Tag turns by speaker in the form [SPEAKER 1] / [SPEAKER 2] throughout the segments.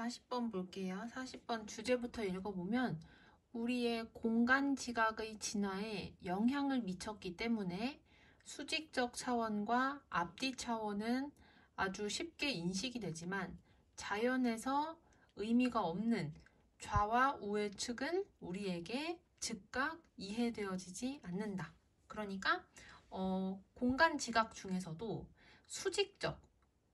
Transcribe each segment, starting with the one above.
[SPEAKER 1] 40번 볼게요. 40번 주제부터 읽어보면 우리의 공간 지각의 진화에 영향을 미쳤기 때문에 수직적 차원과 앞뒤 차원은 아주 쉽게 인식이 되지만 자연에서 의미가 없는 좌와 우의 측은 우리에게 즉각 이해되어지지 않는다. 그러니까 공간 지각 중에서도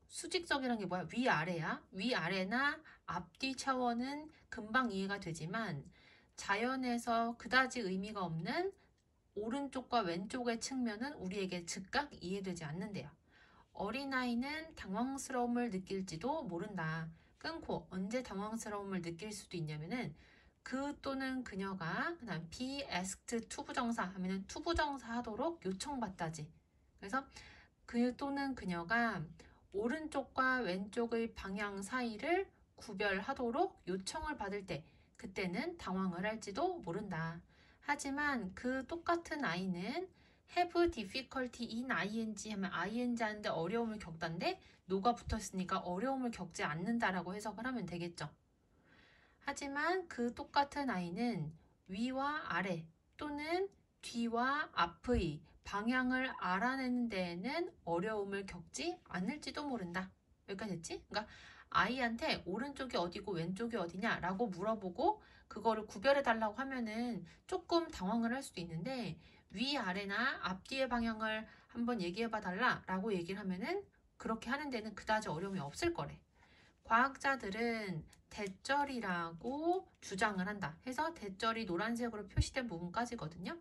[SPEAKER 1] 수직적이란 게 뭐야? 위아래야. 위아래나 앞뒤 차원은 금방 이해가 되지만 자연에서 그다지 의미가 없는 오른쪽과 왼쪽의 측면은 우리에게 즉각 이해되지 않는데요. 어린아이는 당황스러움을 느낄지도 모른다. 끊고 언제 당황스러움을 느낄 수도 있냐면은 그 또는 그녀가 그다음 be asked 투부정사 하면은 투부정사 하도록 요청받다지. 그래서 그 또는 그녀가 오른쪽과 왼쪽의 방향 사이를 구별하도록 요청을 받을 때 그때는 당황을 할지도 모른다. 하지만 그 똑같은 아이는 have difficulty in ing 하면 ing 하는데 어려움을 겪다인데 no가 붙었으니까 어려움을 겪지 않는다라고 해석을 하면 되겠죠. 하지만 그 똑같은 아이는 위와 아래 또는 뒤와 앞의 방향을 알아내는 데에는 어려움을 겪지 않을지도 모른다. 여기까지 됐지? 그러니까 아이한테 오른쪽이 어디고 왼쪽이 어디냐라고 물어보고 그거를 구별해 달라고 하면은 조금 당황을 할 수도 있는데 위아래나 앞뒤의 방향을 한번 얘기해 봐 달라라고 얘기를 하면은 그렇게 하는 데는 그다지 어려움이 없을 거래. 과학자들은 대절이라고 주장을 한다. 해서 대절이 노란색으로 표시된 부분까지거든요.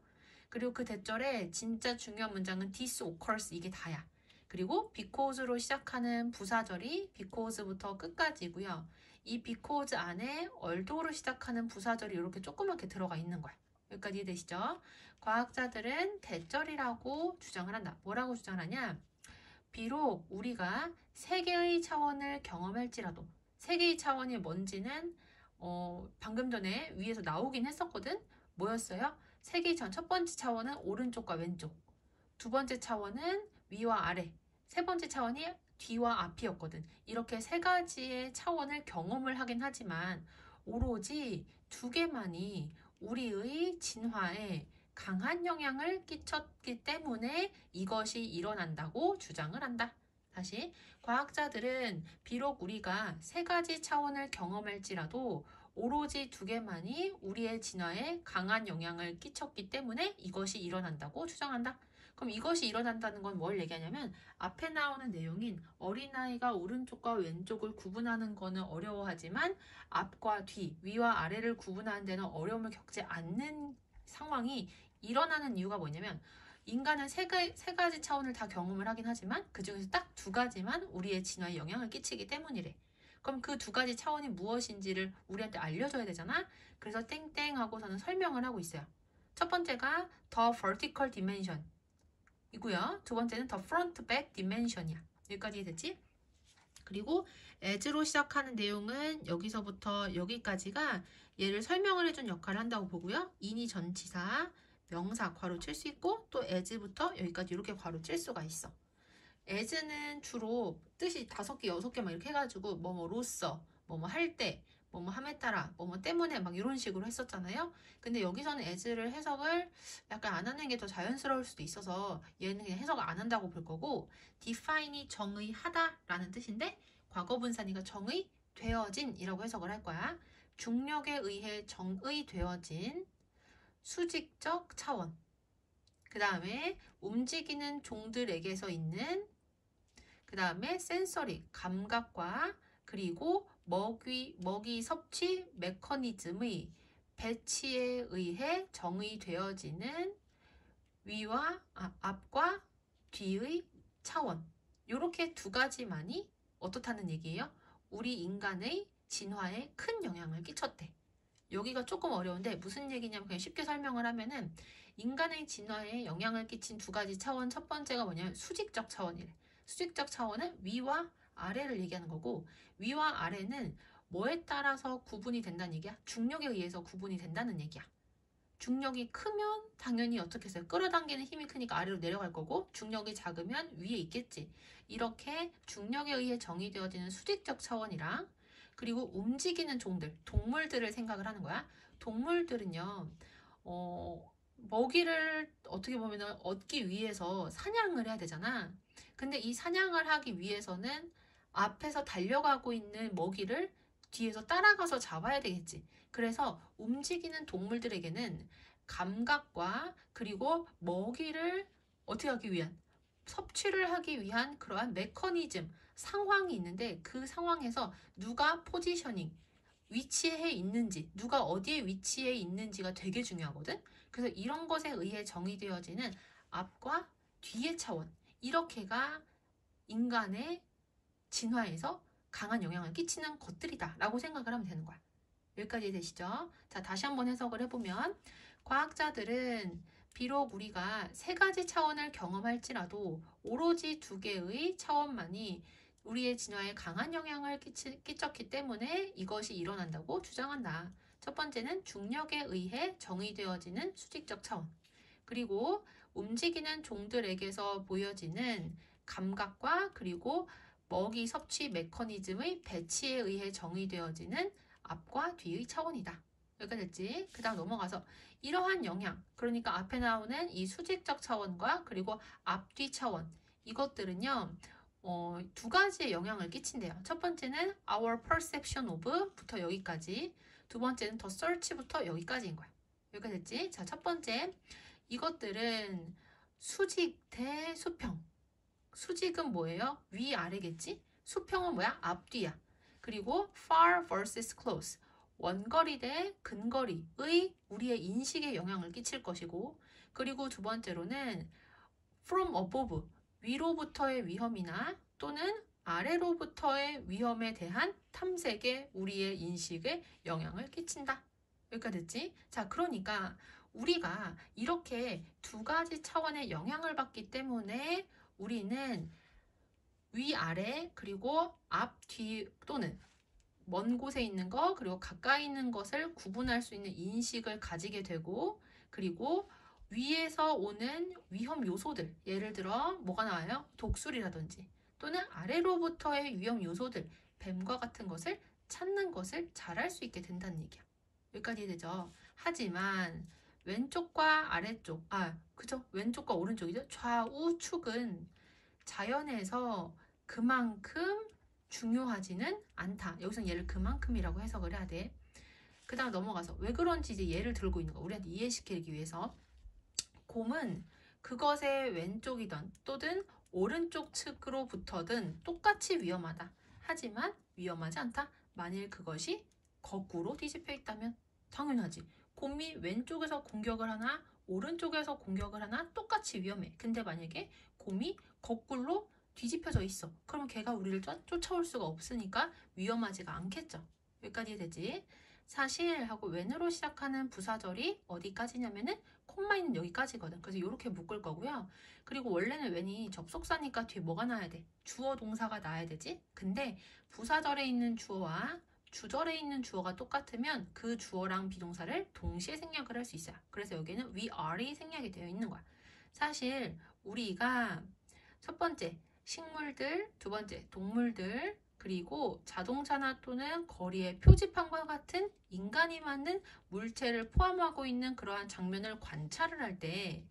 [SPEAKER 1] 그리고 그 대절에 진짜 중요한 문장은 this occurs 이게 다야. 그리고 because로 시작하는 부사절이 because부터 끝까지고요. 이 because 안에 although로 시작하는 부사절이 이렇게 조그맣게 들어가 있는 거야. 여기까지 이해되시죠? 과학자들은 대절이라고 주장을 한다. 뭐라고 주장을 하냐? 비록 우리가 세계의 차원을 경험할지라도 세계의 차원이 뭔지는 방금 전에 위에서 나오긴 했었거든. 뭐였어요? 세계의 차원 첫 번째 차원은 오른쪽과 왼쪽, 두 번째 차원은 위와 아래, 세 번째 차원이 뒤와 앞이었거든. 이렇게 세 가지의 차원을 경험을 하긴 하지만 오로지 두 개만이 우리의 진화에 강한 영향을 끼쳤기 때문에 이것이 일어난다고 주장을 한다. 다시, 과학자들은 비록 우리가 세 가지 차원을 경험할지라도 오로지 두 개만이 우리의 진화에 강한 영향을 끼쳤기 때문에 이것이 일어난다고 주장한다. 그럼 이것이 일어난다는 건 뭘 얘기하냐면 앞에 나오는 내용인 어린아이가 오른쪽과 왼쪽을 구분하는 거는 어려워하지만 앞과 뒤, 위와 아래를 구분하는 데는 어려움을 겪지 않는 상황이 일어나는 이유가 뭐냐면 인간은 세 가지 차원을 다 경험을 하긴 하지만 그 중에서 딱 두 가지만 우리의 진화에 영향을 끼치기 때문이래. 그럼 그 두 가지 차원이 무엇인지를 우리한테 알려줘야 되잖아. 그래서 땡땡 하고서는 설명을 하고 있어요. 첫 번째가 the vertical dimension 이고요. 두 번째는 the front back dimension이야. 여기까지 됐지? 그리고 as로 시작하는 내용은 여기서부터 여기까지가 얘를 설명을 해준 역할을 한다고 보고요. 인이 전치사, 명사 괄호 칠 수 있고 또 as부터 여기까지 이렇게 괄호 칠 수가 있어. as는 주로 뜻이 5개, 6개 막 이렇게 해가지고 뭐로써, 할 때, 함에 따라, 때문에 막 이런 식으로 했었잖아요. 근데 여기서는 as를 해석을 약간 안 하는 게 더 자연스러울 수도 있어서 얘는 그냥 해석을 안 한다고 볼 거고 define이 정의하다 라는 뜻인데 과거분사니까 정의되어진 이라고 해석을 할 거야. 중력에 의해 정의되어진 수직적 차원. 그 다음에 움직이는 종들에게서 있는 그 다음에 센서리, 감각과 그리고 먹이 섭취 메커니즘의 배치에 의해 정의되어지는 위와 앞과 뒤의 차원. 이렇게 두 가지만이 어떻다는 얘기예요? 우리 인간의 진화에 큰 영향을 끼쳤대. 여기가 조금 어려운데 무슨 얘기냐면 그냥 쉽게 설명을 하면은 인간의 진화에 영향을 끼친 두 가지 차원 첫 번째가 뭐냐면 수직적 차원이래. 수직적 차원은 위와 아래를 얘기하는 거고 위와 아래는 뭐에 따라서 구분이 된다는 얘기야? 중력에 의해서 구분이 된다는 얘기야. 중력이 크면 당연히 어떻게 해서요? 끌어당기는 힘이 크니까 아래로 내려갈 거고 중력이 작으면 위에 있겠지. 이렇게 중력에 의해 정의되어지는 수직적 차원이랑 그리고 움직이는 종들, 동물들을 생각을 하는 거야. 동물들은요, 먹이를 어떻게 보면 얻기 위해서 사냥을 해야 되잖아. 근데 이 사냥을 하기 위해서는 앞에서 달려가고 있는 먹이를 뒤에서 따라가서 잡아야 되겠지. 그래서 움직이는 동물들에게는 감각과 그리고 먹이를 어떻게 하기 위한, 섭취를 하기 위한 그러한 메커니즘, 상황이 있는데 그 상황에서 누가 포지셔닝, 위치해 있는지, 누가 어디에 위치해 있는지가 되게 중요하거든. 그래서 이런 것에 의해 정의되어지는 앞과 뒤의 차원, 이렇게가 인간의 진화에서 강한 영향을 끼치는 것들이다 라고 생각을 하면 되는 거야. 여기까지 되시죠? 자, 다시 한번 해석을 해보면 과학자들은 비록 우리가 세 가지 차원을 경험할지라도 오로지 두 개의 차원만이 우리의 진화에 강한 영향을 끼쳤기 때문에 이것이 일어난다고 주장한다. 첫 번째는 중력에 의해 정의되어지는 수직적 차원. 그리고 움직이는 종들에게서 보여지는 감각과 그리고 먹이 섭취 메커니즘의 배치에 의해 정의되어지는 앞과 뒤의 차원이다. 여기까지 됐지? 그 다음 넘어가서 이러한 영향, 그러니까 앞에 나오는 이 수직적 차원과 그리고 앞뒤 차원, 이것들은요, 두 가지의 영향을 끼친대요. 첫 번째는 our perception of 부터 여기까지, 두 번째는 the search부터 여기까지인 거야. 여기까지 됐지? 자, 첫 번째, 이것들은 수직 대 수평. 수직은 뭐예요? 위아래겠지? 수평은 뭐야? 앞뒤야. 그리고 far versus close. 원거리 대 근거리의 우리의 인식에 영향을 끼칠 것이고, 그리고 두 번째로는 from above. 위로부터의 위험이나 또는 아래로부터의 위험에 대한 탐색에 우리의 인식에 영향을 끼친다. 여기까지 됐지? 자, 그러니까 우리가 이렇게 두 가지 차원의 영향을 받기 때문에 우리는 위아래 그리고 앞, 뒤 또는 먼 곳에 있는 것 그리고 가까이 있는 것을 구분할 수 있는 인식을 가지게 되고, 그리고 위에서 오는 위험 요소들, 예를 들어 뭐가 나와요? 독수리라든지 또는 아래로부터의 위험 요소들, 뱀과 같은 것을 찾는 것을 잘할 수 있게 된다는 얘기야. 여기까지 되죠. 하지만 왼쪽과 아래쪽, 그죠? 왼쪽과 오른쪽이죠. 좌우축은 자연에서 그만큼 중요하지는 않다. 여기서 얘를 그만큼이라고 해석을 해야 돼. 그 다음 넘어가서 왜 그런지 이제 예를 들고 있는 거 우리한테 이해시키기 위해서, 곰은 그것의 왼쪽이든 또는 오른쪽 측으로부터든 똑같이 위험하다. 하지만 위험하지 않다. 만일 그것이 거꾸로 뒤집혀 있다면 당연하지. 곰이 왼쪽에서 공격을 하나 오른쪽에서 공격을 하나 똑같이 위험해. 근데 만약에 곰이 거꾸로 뒤집혀져 있어. 그러면 걔가 우리를 쫓아올 수가 없으니까 위험하지가 않겠죠. 여기까지 되지. 사실 하고 웬으로 시작하는 부사절이 어디까지냐면은 콤마있는 여기까지거든. 그래서 이렇게 묶을 거고요. 그리고 원래는 웬이 접속사니까 뒤에 뭐가 나야 돼? 주어 동사가 나야 되지? 근데 부사절에 있는 주어와 주절에 있는 주어가 똑같으면 그 주어랑 비동사를 동시에 생략을 할 수 있어요. 그래서 여기는 we are이 생략이 되어 있는 거야. 사실 우리가 첫 번째 식물들, 두 번째 동물들, 그리고 자동차나 또는 거리의 표지판과 같은 인간이 만든 물체를 포함하고 있는 그러한 장면을 관찰을 할 때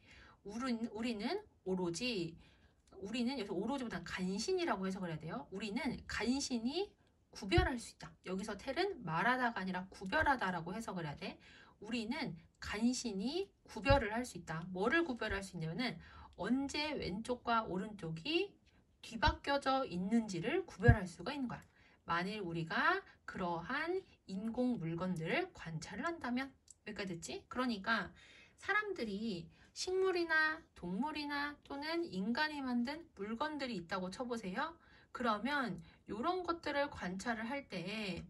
[SPEAKER 1] 우리는 여기서 오로지보다는 간신이라고 해석을 해야 돼요. 우리는 간신히 구별할 수 있다. 여기서 텔은 말하다가 아니라 구별하다라고 해석을 해야 돼. 우리는 간신히 구별을 할 수 있다. 뭐를 구별할 수 있냐면은 언제 왼쪽과 오른쪽이 뒤바뀌어져 있는지를 구별할 수가 있는 거야. 만일 우리가 그러한 인공 물건들을 관찰을 한다면. 여기까지 됐지? 그러니까 사람들이 식물이나 동물이나 또는 인간이 만든 물건들이 있다고 쳐보세요. 그러면 이런 것들을 관찰을 할 때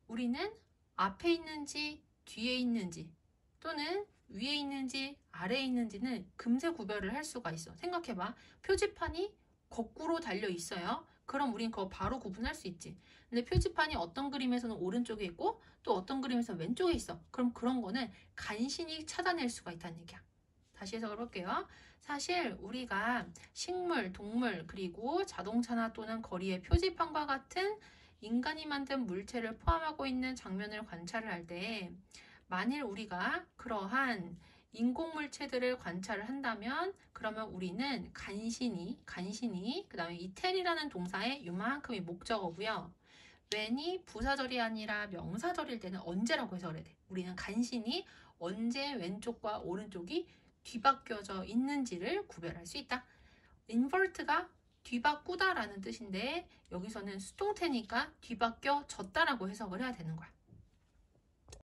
[SPEAKER 1] 우리는 앞에 있는지 뒤에 있는지 또는 위에 있는지 아래에 있는지는 금세 구별을 할 수가 있어. 생각해봐. 표지판이 거꾸로 달려 있어요. 그럼 우린 그거 바로 구분할 수 있지. 근데 표지판이 어떤 그림에서는 오른쪽에 있고 또 어떤 그림에서는 왼쪽에 있어. 그럼 그런 거는 간신히 찾아낼 수가 있다는 얘기야. 다시 해석을 볼게요. 사실 우리가 식물, 동물, 그리고 자동차나 또는 거리의 표지판과 같은 인간이 만든 물체를 포함하고 있는 장면을 관찰을 할 때 만일 우리가 그러한 인공물체들을 관찰을 한다면 그러면 우리는 간신히 그 다음에 이 텔이라는 동사의 요만큼이 목적어고요. when이 부사절이 아니라 명사절일 때는 언제라고 해석을 해야 돼. 우리는 간신히 언제 왼쪽과 오른쪽이 뒤바뀌어져 있는지를 구별할 수 있다. invert가 뒤바꾸다 라는 뜻인데 여기서는 수동태니까 뒤바뀌어졌다라고 해석을 해야 되는 거야.